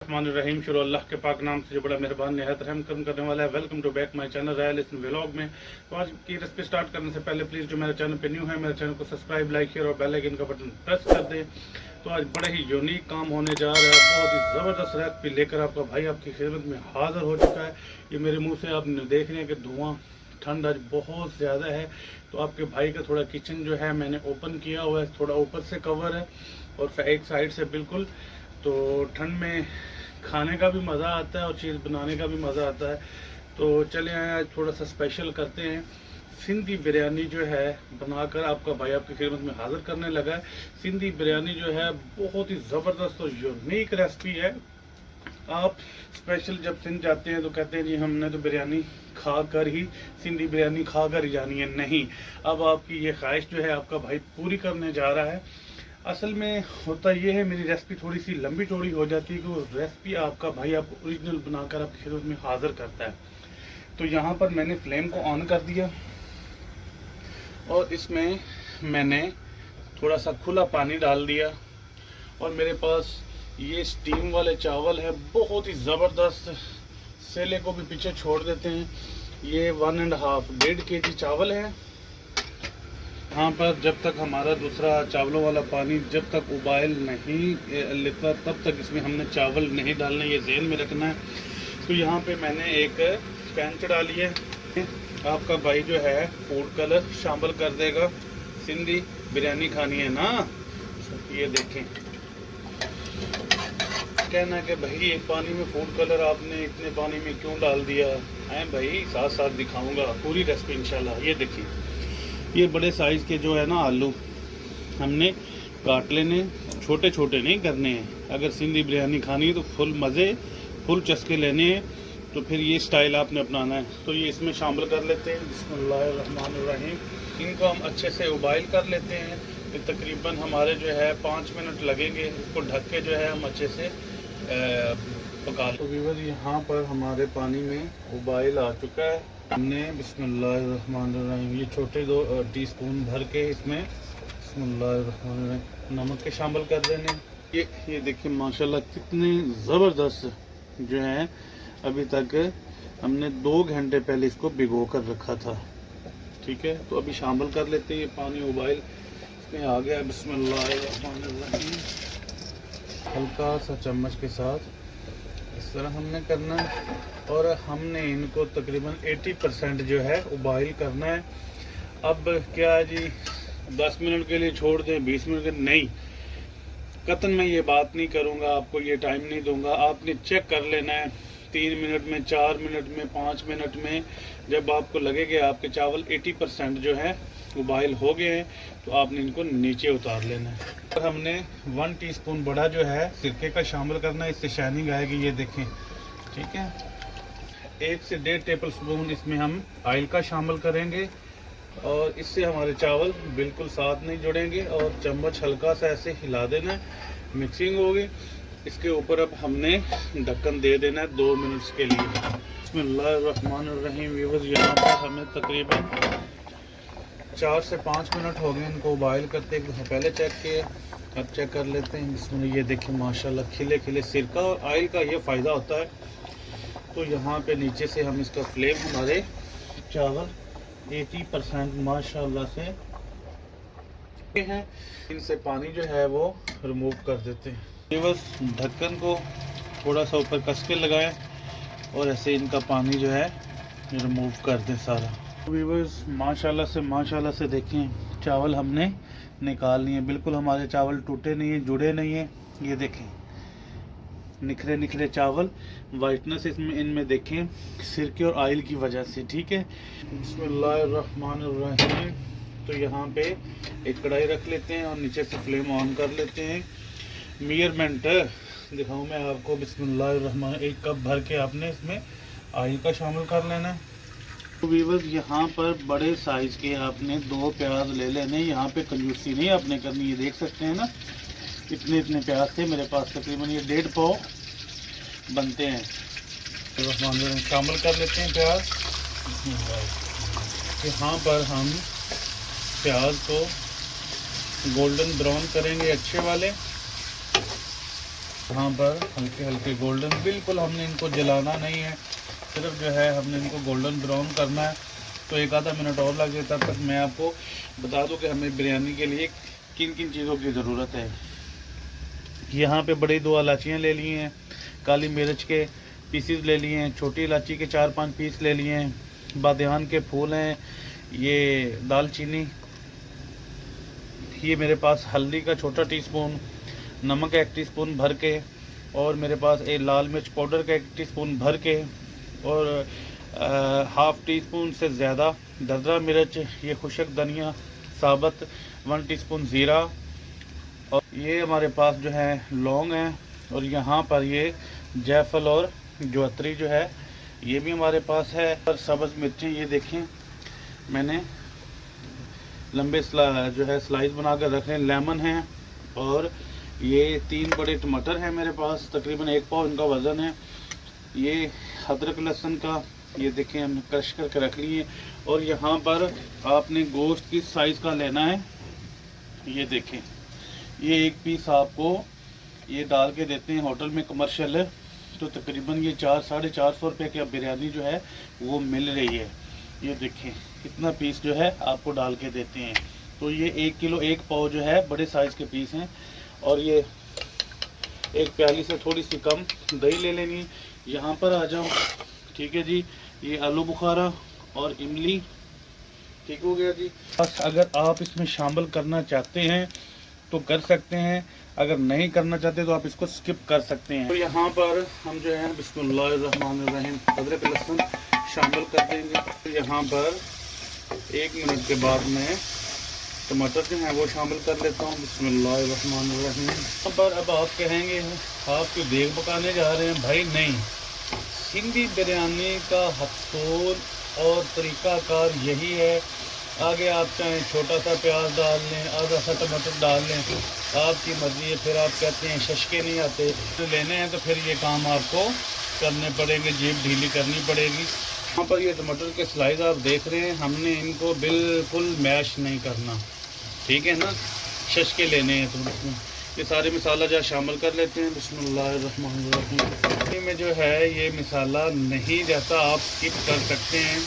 रहीम शुरू अल्लाह के पाक नाम से जो बड़ा मेहरबान निहायत रहम करम करने वाला है। Welcome to back my channel royal in vlog में। तो आज की रेसिपी स्टार्ट करने से पहले प्लीज़ जो मेरे चैनल पे न्यू है मेरे चैनल को सब्सक्राइब, लाइक, शेयर और बेल आइकन का बटन प्रेस कर दें। तो आज बड़े ही यूनिक काम होने जा रहा है। बहुत ही ज़बरदस्त रेसिपी लेकर आपका भाई आपकी खिदमत में हाजिर हो चुका है। ये मेरे मुँह से आप देख रहे हैं कि धुआँ, ठंड आज बहुत ज़्यादा है। तो आपके भाई का थोड़ा किचन जो है मैंने ओपन किया हुआ है, थोड़ा ऊपर से कवर है और एक साइड से बिल्कुल। तो ठंड में खाने का भी मज़ा आता है और चीज़ बनाने का भी मज़ा आता है। तो चले आए आज थोड़ा सा स्पेशल करते हैं। सिंधी बिरयानी जो है बनाकर आपका भाई आपकी खिदमत में हाजिर करने लगा है। सिंधी बिरयानी जो है बहुत ही ज़बरदस्त और यूनिक रेसिपी है। आप स्पेशल जब सिंध जाते हैं तो कहते हैं जी हमने तो बिरयानी खा कर ही सिंधी बिरयानी खा कर ही जानी है। नहीं, अब आपकी ये ख्वाहिश जो है आपका भाई पूरी करने जा रहा है। असल में होता ये है, मेरी रेसिपी थोड़ी सी लंबी चौड़ी हो जाती है कि वो रेसिपी आपका भाई आपको ओरिजिनल बनाकर आपकी खिदमत में हाजिर करता है। तो यहाँ पर मैंने फ्लेम को ऑन कर दिया और इसमें मैंने थोड़ा सा खुला पानी डाल दिया और मेरे पास ये स्टीम वाले चावल है, बहुत ही ज़बरदस्त। सेले को भी पीछे छोड़ देते हैं। ये 1.5 kg चावल है। यहाँ पर जब तक हमारा दूसरा चावलों वाला पानी जब तक उबाल नहीं लेता तब तक इसमें हमने चावल नहीं डालने, ये ज़हन में रखना है। तो यहाँ पे मैंने एक पैन चढ़ा लिया। आपका भाई जो है फूड कलर शामिल कर देगा। सिंधी बिरयानी खानी है ना, ये देखें। कहना है कि भाई एक पानी में फूड कलर आपने इतने पानी में क्यों डाल दिया है? भाई साथ साथ दिखाऊंगा पूरी रेसिपी इंशाल्लाह। ये देखिए, ये बड़े साइज़ के जो है ना आलू हमने काट लेने, छोटे छोटे नहीं करने हैं। अगर सिंधी बिरयानी खानी है तो फुल मज़े, फुल चस्के लेने हैं, तो फिर ये स्टाइल आपने अपनाना है। तो ये इसमें शामिल कर लेते हैं। बिस्मिल्लाहिर्रहमानिर्रहीम। इनको हम अच्छे से उबाइल कर लेते हैं। फिर तकरीबन हमारे जो है 5 मिनट लगेंगे। इसको ढक के जो है हम अच्छे से पका लें। तो व्यूअर्स यहाँ पर हमारे पानी में उबाइल आ चुका है। हमने बिस्मिल्लाहिर्रहमानिर्रहीम ये छोटे 2 टीस्पून भर के इसमें बिस्मिल्लाहिर्रहमानिर्रहीम नमक के शामिल कर देने। ये देखिए माशाल्लाह कितने ज़बरदस्त जो है। अभी तक हमने 2 घंटे पहले इसको भिगो कर रखा था। ठीक है, तो अभी शामिल कर लेते हैं। ये पानी उबाइल इसमें आ गया। बिस्मिल्लाहिर्रहमानिर्रहीम हल्का सा चम्मच के साथ इस तरह हमने करना है और हमने इनको तकरीबन 80% जो है उबाइल करना है। अब क्या जी 10 मिनट के लिए छोड़ दें, 20 मिनट के नहीं, कतन मैं ये बात नहीं करूँगा, आपको ये टाइम नहीं दूंगा। आपने चेक कर लेना है 3 मिनट में, 4 मिनट में, 5 मिनट में। जब आपको लगे कि आपके चावल 80% जो है उबाइल हो गए हैं तो आपने इनको नीचे उतार लेना है। और हमने 1 टीस्पून बड़ा जो है सिरके का शामिल करना है, इससे शाइनिंग आएगी। ये देखें, ठीक है। 1 से 1.5 टेबल स्पून इसमें हम ऑयल का शामिल करेंगे और इससे हमारे चावल बिल्कुल साथ नहीं जुड़ेंगे। और चम्मच हल्का सा ऐसे हिला देना है, मिक्सिंग होगी। इसके ऊपर अब हमने ढक्कन दे देना है 2 मिनट्स के लिए। बिस्मिल्लाहिर्रहमानिर्रहीम व्यूअर्स यहाँ पर हमें तकरीबन 4 से 5 मिनट हो गए इनको उबाइल करते। एक दफ़ा पहले चेक किए, अब चेक कर लेते हैं। इसमें ये देखिए माशाल्लाह खिले खिले। सिरका और ऑयल का ये फ़ायदा होता है। तो यहाँ पे नीचे से हम इसका फ्लेम, हमारे चावल 80% माशाल्लाह से हैं, इनसे पानी जो है वो रिमूव कर देते हैं। ये बस ढक्कन को थोड़ा सा ऊपर कस के लगाएं और ऐसे इनका पानी जो है रिमूव कर दें सारा। व्यूअर्स माशाल्लाह से देखें चावल हमने निकाल लिए। बिल्कुल हमारे चावल टूटे नहीं हैं, जुड़े नहीं हैं। ये देखें निखरे निखरे चावल, वाइटनेस इसमें इनमें देखें सिरके और ऑयल की वजह से। ठीक है, बिस्मिल्लाहिर्रहमानिर्रहीम। तो यहाँ पे एक कढ़ाई रख लेते हैं और नीचे से फ्लेम ऑन कर लेते हैं। मेजरमेंट दिखाऊँ मैं आपको। बिस्मिल्लाहिर्रहमान 1 कप भर के आपने इसमें ऑयल का शामिल कर लेना है। तो व्यूअर्स यहाँ पर बड़े साइज़ के आपने 2 प्याज ले लेने। यहाँ पे कंजूसी नहीं आपने करनी। ये देख सकते हैं ना, इतने प्याज से मेरे पास तकरीबन ये 1.5 पाव बनते हैं। शामिल कर लेते हैं प्याज। यहाँ पर हम प्याज को गोल्डन ब्राउन करेंगे अच्छे वाले। यहाँ पर हल्के हल्के गोल्डन, बिल्कुल हमने इनको जलाना नहीं है, सिर्फ जो है हमने इनको गोल्डन ब्राउन करना है। तो एक आधा मिनट और लगे, तब तक मैं आपको बता दूं कि हमें बिरयानी के लिए किन किन चीज़ों की ज़रूरत है। यहाँ पे बड़ी 2 इलायचियाँ ले ली हैं, काली मिर्च के पीसीज ले लिए हैं, छोटी इलायची के 4-5 पीस ले लिए हैं, बादीयान के फूल हैं, ये दालचीनी, ये मेरे पास हल्दी का छोटा टीस्पून, नमक 1 टीस्पून भर के, और मेरे पास एक लाल मिर्च पाउडर का 1 टीस्पून भर के, और हाफ़ टी स्पून से ज़्यादा दरदरा मिर्च, ये खुशक धनिया साबत, 1 टीस्पून ज़ीरा, और ये हमारे पास जो है लौंग है, और यहाँ पर ये जायफल और जवैत्री जो है ये भी हमारे पास है। और सब्ज़ मिर्चें ये देखें मैंने लंबे जो है स्लाइस बना कर रखे हैं, लेमन है, और ये 3 बड़े टमाटर हैं मेरे पास, तकरीबन 1 पाव इनका वज़न है। ये अदरक लहसुन का ये देखें हमने क्रश करके रख लिए। और यहाँ पर आपने गोश्त की साइज़ का लेना है, ये देखें ये 1 पीस आपको ये डाल के देते हैं होटल में, कमर्शियल है, तो तकरीबन ये 400-450 रुपये की बिरयानी जो है वो मिल रही है। ये देखें कितना पीस जो है आपको डाल के देते हैं। तो ये 1 किलो 1 पाव जो है बड़े साइज़ के पीस हैं। और ये 1 प्याली से थोड़ी सी कम दही ले लेनी। यहाँ पर आ जाओ, ठीक है जी, ये आलू बुखारा और इमली, ठीक हो गया जी। बस अगर आप इसमें शामिल करना चाहते हैं तो कर सकते हैं, अगर नहीं करना चाहते तो आप इसको स्किप कर सकते हैं। तो यहाँ पर हम जो है बिस्मिल्लाहिर्रहमानिर्रहीम अदरक लहसुन शामिल कर देंगे। तो यहाँ पर 1 मिनट के बाद मैं टमाटर जो हैं वो शामिल कर लेता हूँ। बिस्मिल्लाहिर्रहमानिर्रहीम। यहाँ पर अब आप कहेंगे आप क्यों देग पकाने जा रहे हैं भाई? नहीं, हिंदी बिरयानी का हसूल और तरीक़ाकार यही है। आगे आप चाहें छोटा सा प्याज डाल लें, आधा सा टमाटर डाल लें, आपकी मर्ज़ी है। फिर आप कहते हैं शशके नहीं आते, तो लेने हैं तो फिर ये काम आपको करने पड़ेंगे, जेब ढीली करनी पड़ेगी। यहाँ पर ये टमाटर के स्लाइस आप देख रहे हैं, हमने इनको बिल्कुल मैश नहीं करना, ठीक है ना, शशके लेने हैं। तो ये सारे मसाला जो शामिल कर लेते हैं। बिस्मिल्लाहिर्रहमानिर्रहीम में जो है ये मसाला नहीं जाता, आप स्किप कर सकते हैं,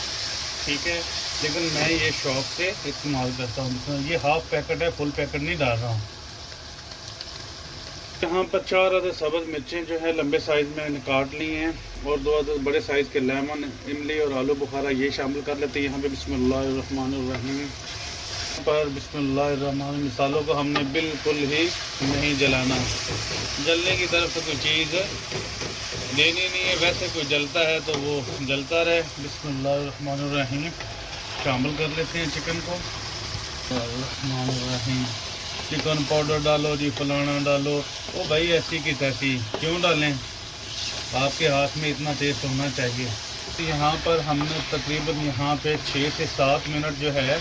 ठीक है, लेकिन मैं ये शौक से इस्तेमाल करता हूँ। ये हाफ पैकेट है, फुल पैकेट नहीं डाल रहा हूँ। यहाँ पर 4 अदद सब्ज़ मिर्चें जो है लंबे साइज़ में काट ली हैं, और 2 अदद बड़े साइज़ के लेमन, इमली और आलू बुखारा ये शामिल कर लेते हैं। यहाँ पे बिस्मिल्लाहिर्रहमानिर्रहीम पर बिस्मिल्लाहिर्रहमानिर्रहीम। मसालों को हमने बिल्कुल ही नहीं जलाना, जलने की तरफ से कोई चीज़ लेनी नहीं है। वैसे कोई जलता है तो वो जलता रहे। बिस्मिल्लाहिर्रहमानिर्रहीम शामिल कर लेते हैं चिकन को। बिस्मिल्लाहिर्रहमानिर्रहीम चिकन पाउडर डालो जी, फलाना डालो। ओ भाई ऐसी की तैसी क्यों डालें, आपके हाथ में इतना टेस्ट होना चाहिए। तो यहाँ पर हमने तकरीबन यहाँ पे 6 से 7 मिनट जो है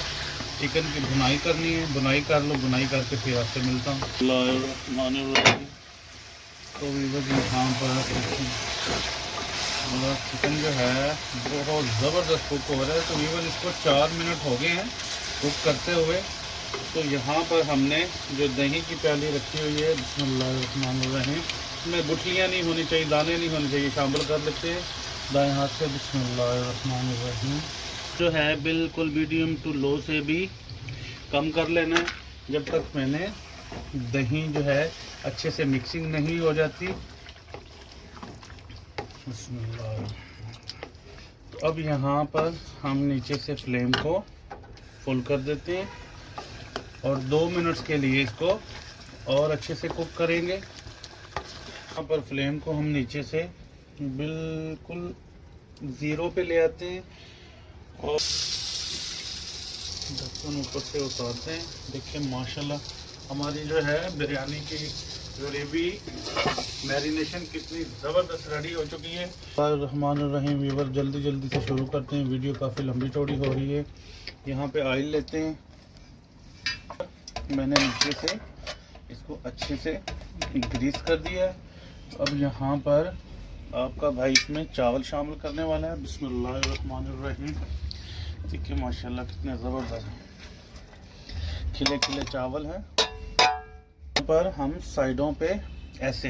चिकन की भुनाई करनी है। भुनाई कर लो, भुनाई करके फिर आपसे मिलता हूँ। तो यहाँ पर चिकन जो है बहुत ज़बरदस्त कुक हो रहा है। तो वीवर इसको 4 मिनट हो गए हैं कुक करते हुए। तो यहाँ पर हमने जो दही की प्याली रखी हुई है, बिस्मिल्लाहिर्रहमानिर्रहीम, इसमें गुठलियाँ नहीं होनी चाहिए, दाने नहीं होने चाहिए, शामिल कर लेते हैं दाएँ हाथ से। बिस्मिल्लाहिर्रहमानिर्रहीम जो है बिल्कुल मीडियम टू लो से भी कम कर लेना है, जब तक मैंने दही जो है अच्छे से मिक्सिंग नहीं हो जाती। तो अब यहाँ पर हम नीचे से फ्लेम को फुल कर देते हैं और 2 मिनट्स के लिए इसको और अच्छे से कुक करेंगे। यहाँ पर फ्लेम को हम नीचे से बिल्कुल 0 पे ले आते हैं और ढक्कन ऊपर से उतारते हैं। देखिए माशाल्लाह हमारी जो है बिरयानी की ग्रेवी मैरिनेशन कितनी ज़बरदस्त रेडी हो चुकी है। रहमानिर्रहीम व्यूअर जल्दी जल्दी से शुरू करते हैं, वीडियो काफ़ी लंबी चौड़ी हो रही है। यहाँ पे ऑयल लेते हैं, मैंने नीचे से इसको अच्छे से ग्रीस कर दिया है। अब यहाँ पर आपका भाई इसमें चावल शामिल करने वाला है। बिस्मिल्लाहिर्रहमानिर्रहीम देखिए माशाल्लाह कितने ज़बरदस्त खिले खिले चावल हैं। पर हम साइडों पे ऐसे